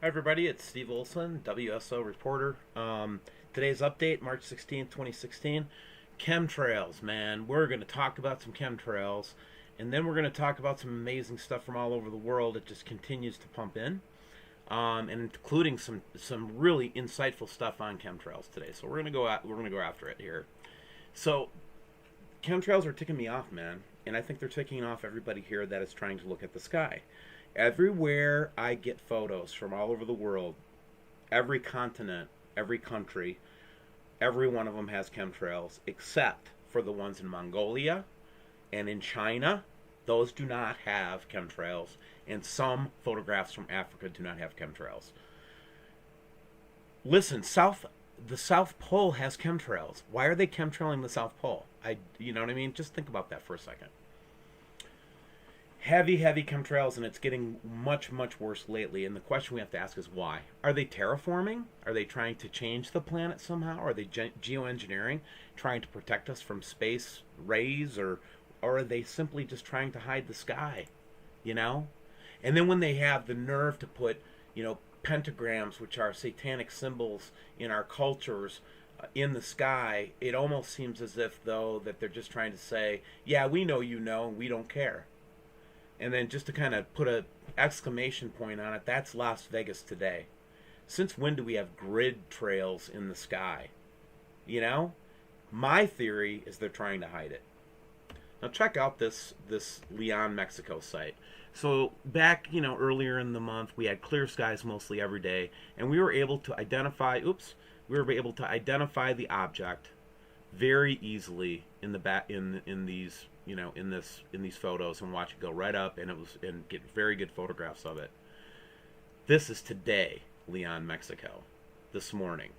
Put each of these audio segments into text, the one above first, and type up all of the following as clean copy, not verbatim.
Hi everybody, it's Steve Olson, WSO reporter. Today's update, March 16th, 2016. Chemtrails, man. We're going to talk about some chemtrails, and then we're going to talk about some amazing stuff from all over the world. It just continues to pump in, and including some really insightful stuff on chemtrails today. So we're going to go after it here. So chemtrails are ticking me off, man, and I think they're ticking off everybody here that is trying to look at the sky. Everywhere I get photos from all over the world, every continent, every country, every one of them has chemtrails, except for the ones in Mongolia and in China. Those do not have chemtrails, and some photographs from Africa do not have chemtrails. Listen, the South Pole has chemtrails. Why are they chemtrailing the South Pole? You know what I mean? Just think about that for a second. Heavy chemtrails, and it's getting much worse lately. And the question we have to ask is why? Are they terraforming? Are they trying to change the planet somehow? Are they geoengineering, trying to protect us from space rays, or are they simply just trying to hide the sky? You know? And then when they have the nerve to put, pentagrams, which are satanic symbols in our cultures, in the sky, it almost seems as if, though, that they're just trying to say, yeah, we know you know, and we don't care. And then just to kind of put an exclamation point on it, that's Las Vegas today. Since when do we have grid trails in the sky? My theory is they're trying to hide it. Now check out this Leon, Mexico site. So back, earlier in the month, we had clear skies mostly every day, and we were able to identify the object very easily in these in these photos, and watch it go right up, and get very good photographs of it. This is today, Leon, Mexico, this morning,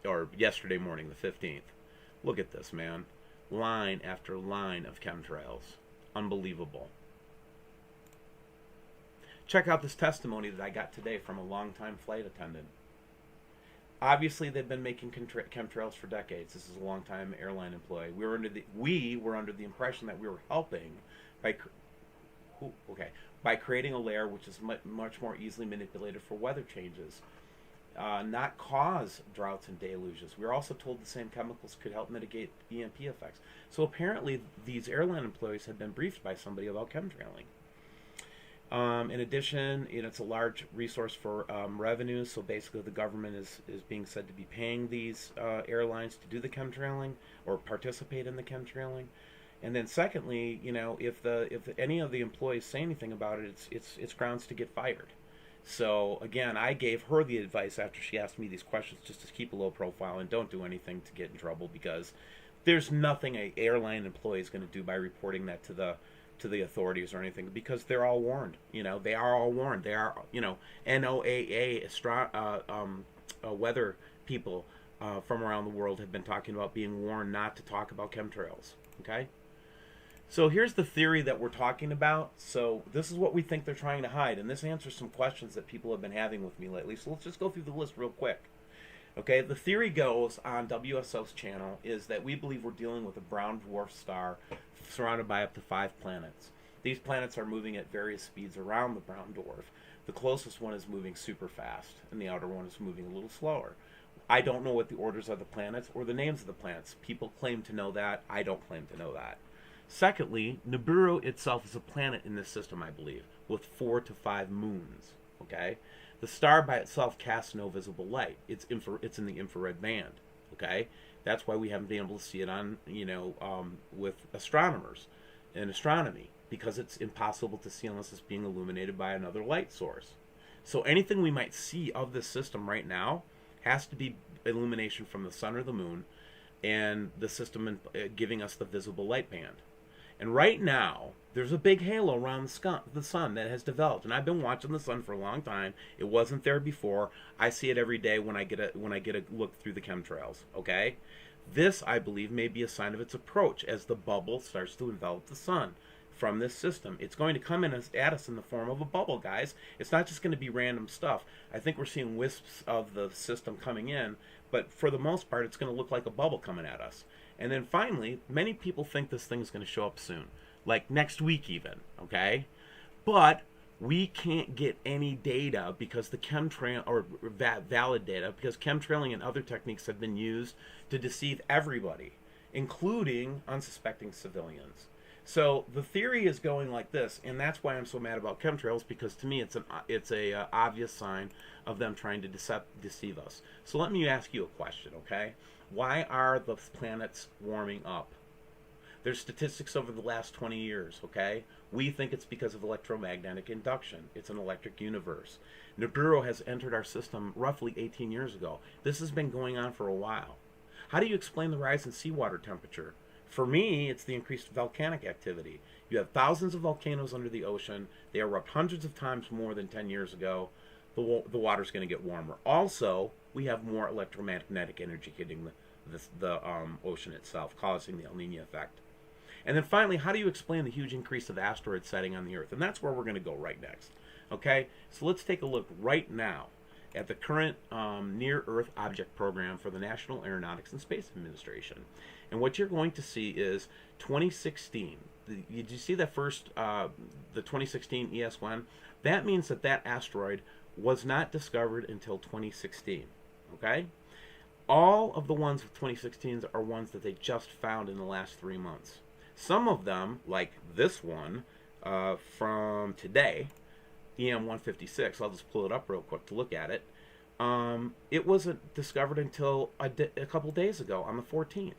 or yesterday morning, the 15th. Look at this, man. Line after line of chemtrails. Unbelievable. Check out this testimony that I got today from a longtime flight attendant. Obviously, they've been making chemtrails for decades. This is a long-time airline employee. We were under the impression that we were helping by creating a layer which is much more easily manipulated for weather changes, not cause droughts and deluges. We were also told the same chemicals could help mitigate EMP effects. So apparently, these airline employees had been briefed by somebody about chemtrailing. In addition, it's a large resource for revenue. So basically, the government is being said to be paying these airlines to do the chemtrailing or participate in the chemtrailing. And then, secondly, if any of the employees say anything about it, it's grounds to get fired. So again, I gave her the advice after she asked me these questions, just to keep a low profile and don't do anything to get in trouble, because there's nothing an airline employee is going to do by reporting that to the authorities or anything, because they're all warned. They are all warned. They are, NOAA weather people from around the world have been talking about being warned not to talk about chemtrails. Okay? So here's the theory that we're talking about. So this is what we think they're trying to hide, and this answers some questions that people have been having with me lately. So let's just go through the list real quick. Okay, the theory goes on WSO's channel is that we believe we're dealing with a brown dwarf star surrounded by up to 5 planets. These planets are moving at various speeds around the brown dwarf. The closest one is moving super fast, and the outer one is moving a little slower. I don't know what the orders of the planets or the names of the planets. People claim to know that. I don't claim to know that. Secondly, Nibiru itself is a planet in this system, I believe, with 4 to 5 moons. Okay? The star by itself casts no visible light. It's in the infrared band. Okay? That's why we haven't been able to see it on, with astronomers in astronomy, because it's impossible to see unless it's being illuminated by another light source. So anything we might see of this system right now has to be illumination from the sun or the moon, and the system giving us the visible light band. And right now, there's a big halo around the sun that has developed, and I've been watching the sun for a long time. It wasn't there before. I see it every day when I get a look through the chemtrails. Okay, this, I believe, may be a sign of its approach as the bubble starts to envelop the sun from this system. It's going to come in at us in the form of a bubble, guys. It's not just going to be random stuff. I think we're seeing wisps of the system coming in, but for the most part, it's going to look like a bubble coming at us. And then finally, many people think this thing is going to show up soon, like next week even, okay? But We can't get any data because the chemtrail, or valid data, because chemtrailing and other techniques have been used to deceive everybody, including unsuspecting civilians. So the theory is going like this, and that's why I'm so mad about chemtrails, because to me it's a obvious sign of them trying to deceive us. So let me ask you a question, okay? Why are the planets warming up? There's statistics over the last 20 years, okay? We think it's because of electromagnetic induction. It's an electric universe. Nibiru has entered our system roughly 18 years ago. This has been going on for a while. How do you explain the rise in seawater temperature? For me, it's the increased volcanic activity. You have thousands of volcanoes under the ocean. They erupt hundreds of times more than 10 years ago. The water's going to get warmer. Also, we have more electromagnetic energy hitting the ocean itself, causing the El Nino effect. And then finally, how do you explain the huge increase of asteroids setting on the Earth? And that's where we're going to go right next. Okay, so let's take a look right now at the current Near-Earth Object Program for the National Aeronautics and Space Administration. And what you're going to see is 2016. Did you see that first, the 2016 ES1? That means that that asteroid was not discovered until 2016. Okay? All of the ones with 2016s are ones that they just found in the last 3 months. Some of them, like this one from today, EM156, I'll just pull it up real quick to look at it. It wasn't discovered until a couple days ago, on the 14th.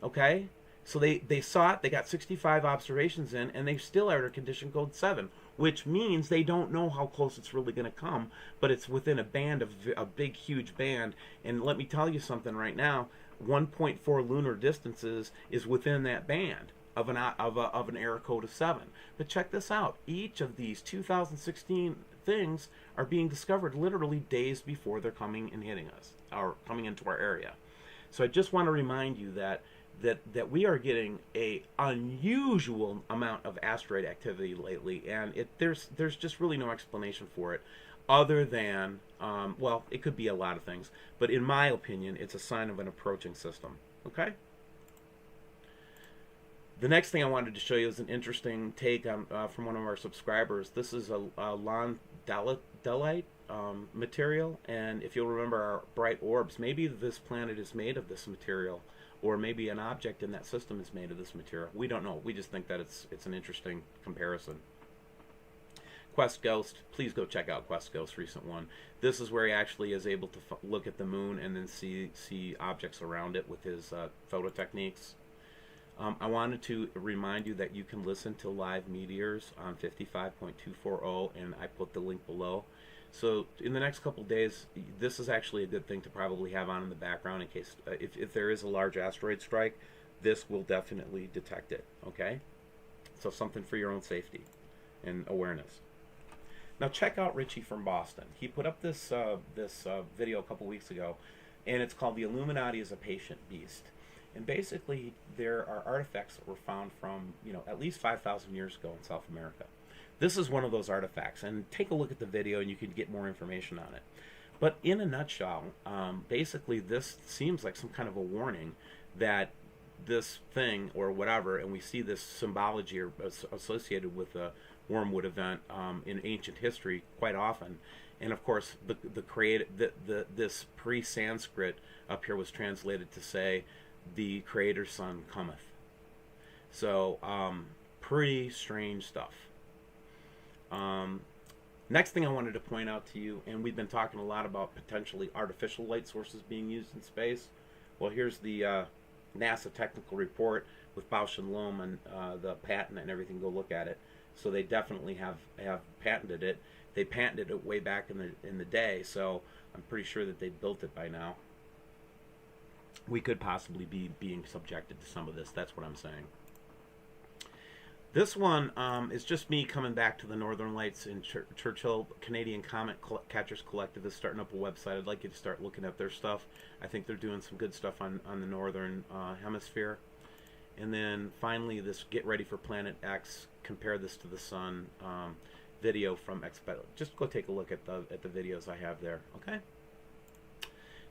Okay? So they saw it, they got 65 observations in, and they still are under condition code 7, which means they don't know how close it's really going to come, but it's within a band of a big, huge band. And let me tell you something right now, 1.4 lunar distances is within that band of an error code of 7. But check this out. Each of these 2016 things are being discovered literally days before they're coming and hitting us, or coming into our area. So I just want to remind you that we are getting a unusual amount of asteroid activity lately, and there's just really no explanation for it, other than, well, it could be a lot of things, but in my opinion, it's a sign of an approaching system. Okay? The next thing I wanted to show you is an interesting take on, from one of our subscribers. This is a londellite material, and if you'll remember our bright orbs, maybe this planet is made of this material, or maybe an object in that system is made of this material. We don't know. We just think that it's an interesting comparison. Quest Ghost, please go check out Quest Ghost's recent one. This is where he actually is able to look at the moon and then see objects around it with his photo techniques. I wanted to remind you that you can listen to live meteors on 55.240, and I put the link below. So in the next couple days, this is actually a good thing to probably have on in the background in case, if there is a large asteroid strike, this will definitely detect it, okay? So something for your own safety and awareness. Now check out Richie from Boston. He put up this video a couple weeks ago, and it's called "The Illuminati is a Patient Beast." And basically, there are artifacts that were found from, at least 5,000 years ago in South America. This is one of those artifacts, and take a look at the video and you can get more information on it. But in a nutshell, basically this seems like some kind of a warning that this thing or whatever, and we see this symbology associated with the Wormwood event in ancient history quite often. And of course, this pre-Sanskrit up here was translated to say, "The Creator's Son cometh." So, pretty strange stuff. Next thing I wanted to point out to you, and we've been talking a lot about potentially artificial light sources being used in space. Well, here's the NASA technical report with Bausch and Lomb and the patent and everything. Go look at it. So they definitely have patented it. They patented it way back in the day, so I'm pretty sure that they built it by now. We could possibly be being subjected to some of this. That's what I'm saying. This one is just me coming back to the Northern Lights in Churchill. Canadian Comet Catchers Collective is starting up a website. I'd like you to start looking at their stuff. I think they're doing some good stuff on the Northern Hemisphere. And then finally, this Get Ready for Planet X, Compare This to the Sun video from Expedit. Just go take a look at the videos I have there, okay?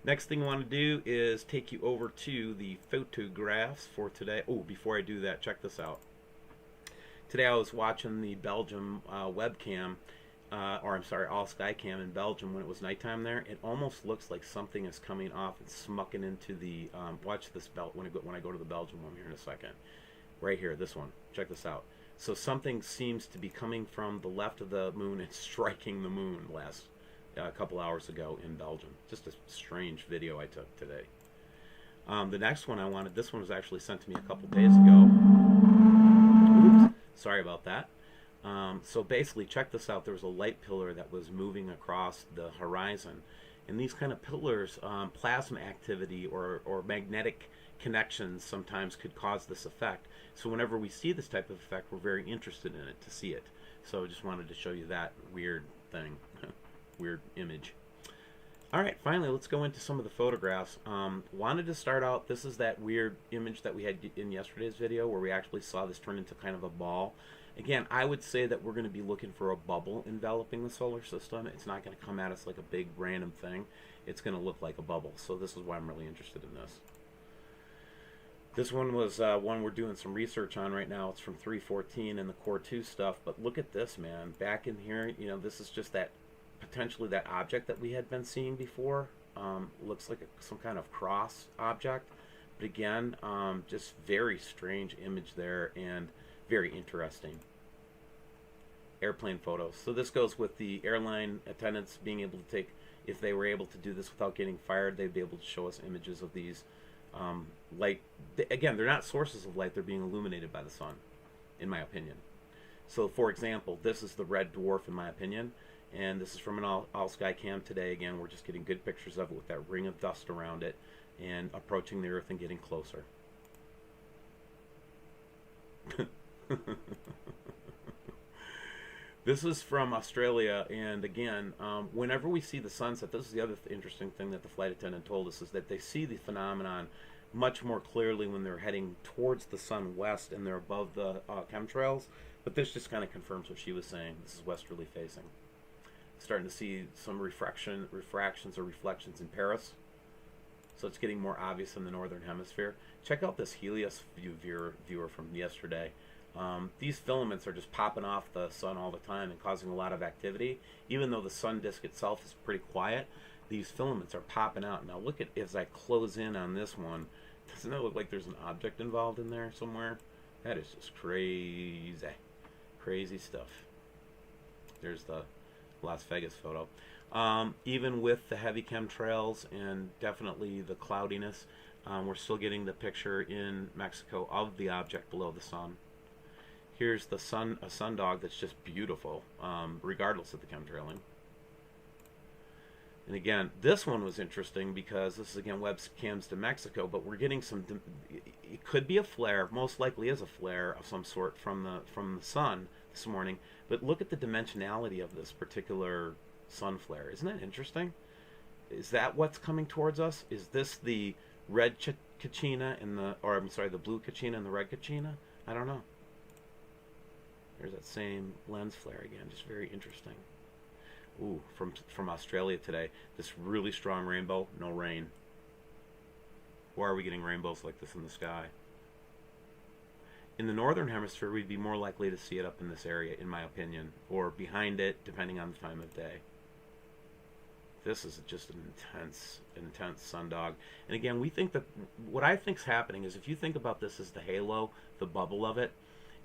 Next thing I want to do is take you over to the photographs for today. Oh, before I do that, check this out. Today I was watching the Belgium webcam, or I'm sorry, all sky cam in Belgium when it was nighttime there. It almost looks like something is coming off and smucking into the. Watch this belt when I go to the Belgium one here in a second. Right here, this one. Check this out. So something seems to be coming from the left of the moon and striking the moon last a couple hours ago in Belgium. Just a strange video I took today. The next one I wanted, this one was actually sent to me a couple days ago. Oops, sorry about that. So basically, check this out. There was a light pillar that was moving across the horizon. And these kind of pillars, plasma activity or magnetic connections sometimes could cause this effect. So whenever we see this type of effect, we're very interested in it to see it. So I just wanted to show you that weird thing, weird image. All right, finally, let's go into some of the photographs. Wanted to start out, this is that weird image that we had in yesterday's video where we actually saw this turn into kind of a ball. Again, I would say that we're going to be looking for a bubble enveloping the solar system. It's not going to come at us like a big random thing. It's going to look like a bubble. So this is why I'm really interested in this. This one was one we're doing some research on right now. It's from 314 and the Core 2 stuff. But look at this, man. Back in here, you know, this is just that potentially that object that we had been seeing before. Looks like some kind of cross object. But again, just very strange image there and very interesting. Airplane photos. So this goes with the airline attendants being able to take, if they were able to do this without getting fired, they'd be able to show us images of these light. Again, they're not sources of light, they're being illuminated by the sun, in my opinion. So for example, this is the red dwarf in my opinion, and this is from an all sky cam today. Again, we're just getting good pictures of it with that ring of dust around it and approaching the Earth and getting closer. This is from Australia, and again, whenever we see the sunset, this is the other interesting thing that the flight attendant told us, is that they see the phenomenon much more clearly when they're heading towards the sun west and they're above the chemtrails. But this just kind of confirms what she was saying. This is westerly facing. Starting to see some refractions or reflections in Paris. So it's getting more obvious in the northern hemisphere. Check out this Helios viewer from yesterday. These filaments are just popping off the sun all the time and causing a lot of activity. Even though the sun disk itself is pretty quiet, these filaments are popping out. Now look at, as I close in on this one, doesn't it look like there's an object involved in there somewhere? That is just crazy. Crazy stuff. There's the Las Vegas photo. Even with the heavy chemtrails and definitely the cloudiness, we're still getting the picture in Mexico of the object below the sun. Here's the sun, a sundog that's just beautiful, regardless of the chemtrailing. And again, this one was interesting because this is again webcams to Mexico, but we're getting some. It could be a flare, most likely is a flare of some sort from the sun this morning. But look at the dimensionality of this particular sun flare. Isn't that interesting? Is that what's coming towards us? Is this the red Kachina and the blue Kachina and the red Kachina? I don't know. There's that same lens flare again, just very interesting. Ooh, from Australia today, this really strong rainbow, no rain. Why are we getting rainbows like this in the sky? In the northern hemisphere, we'd be more likely to see it up in this area, in my opinion, or behind it, depending on the time of day. This is just an intense sundog. And again, we think that what I think's happening is, if you think about this as the halo, the bubble of it,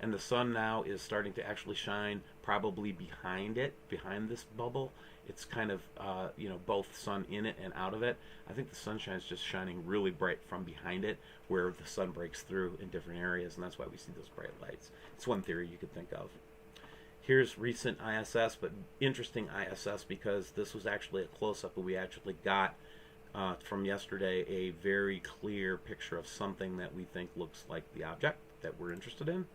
and the sun now is starting to actually shine probably behind it, behind this bubble. It's kind of, both sun in it and out of it. I think the sunshine's just shining really bright from behind it, where the sun breaks through in different areas, and that's why we see those bright lights. It's one theory you could think of. Here's recent ISS, but interesting ISS because this was actually a close-up, and we actually got, from yesterday, a very clear picture of something that we think looks like the object that we're interested in.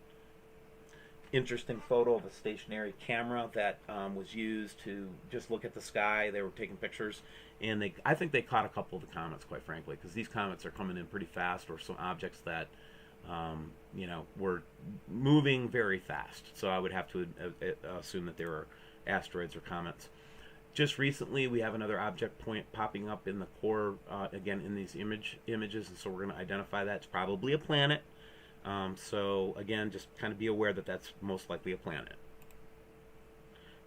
Interesting photo of a stationary camera that was used to just look at the sky. They were taking pictures, and I think they caught a couple of the comets, quite frankly, because these comets are coming in pretty fast, or some objects that were moving very fast. So I would have to assume that they were asteroids or comets. Just recently, we have another object point popping up in the core, again in these images, and so we're going to identify that. It's probably a planet. So again, just kind of be aware that that's most likely a planet.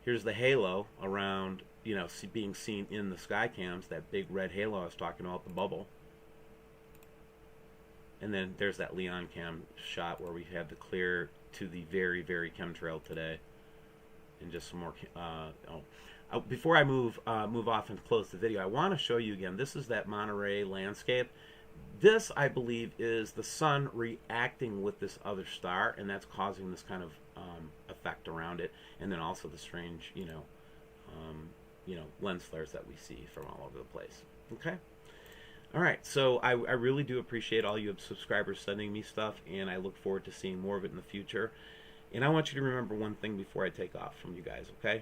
Here's the halo around, you know, being seen in the sky cams, that big red halo I was talking about, the bubble. And then there's that Leon cam shot where we had the clear to the very, very chemtrail today. And just some more. Before I move off and close the video, I want to show you again. This is that Monterey landscape. This, I believe, is the sun reacting with this other star, and that's causing this kind of effect around it. And then also the strange, you know, lens flares that we see from all over the place. Okay. All right, so I really do appreciate all you subscribers sending me stuff, and I look forward to seeing more of it in the future. And I want you to remember one thing before I take off from you guys, okay?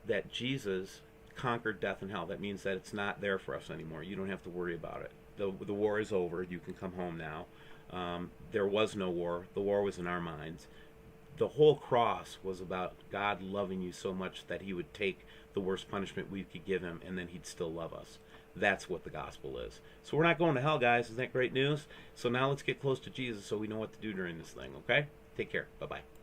That Jesus conquered death and hell. That means that it's not there for us anymore. You don't have to worry about it. The war is over. You can come home now. There was no war. The war was in our minds. The whole cross was about God loving you so much that he would take the worst punishment we could give him, and then he'd still love us. That's what the gospel is. So we're not going to hell, guys. Isn't that great news? So now let's get close to Jesus so we know what to do during this thing, okay? Take care. Bye-bye.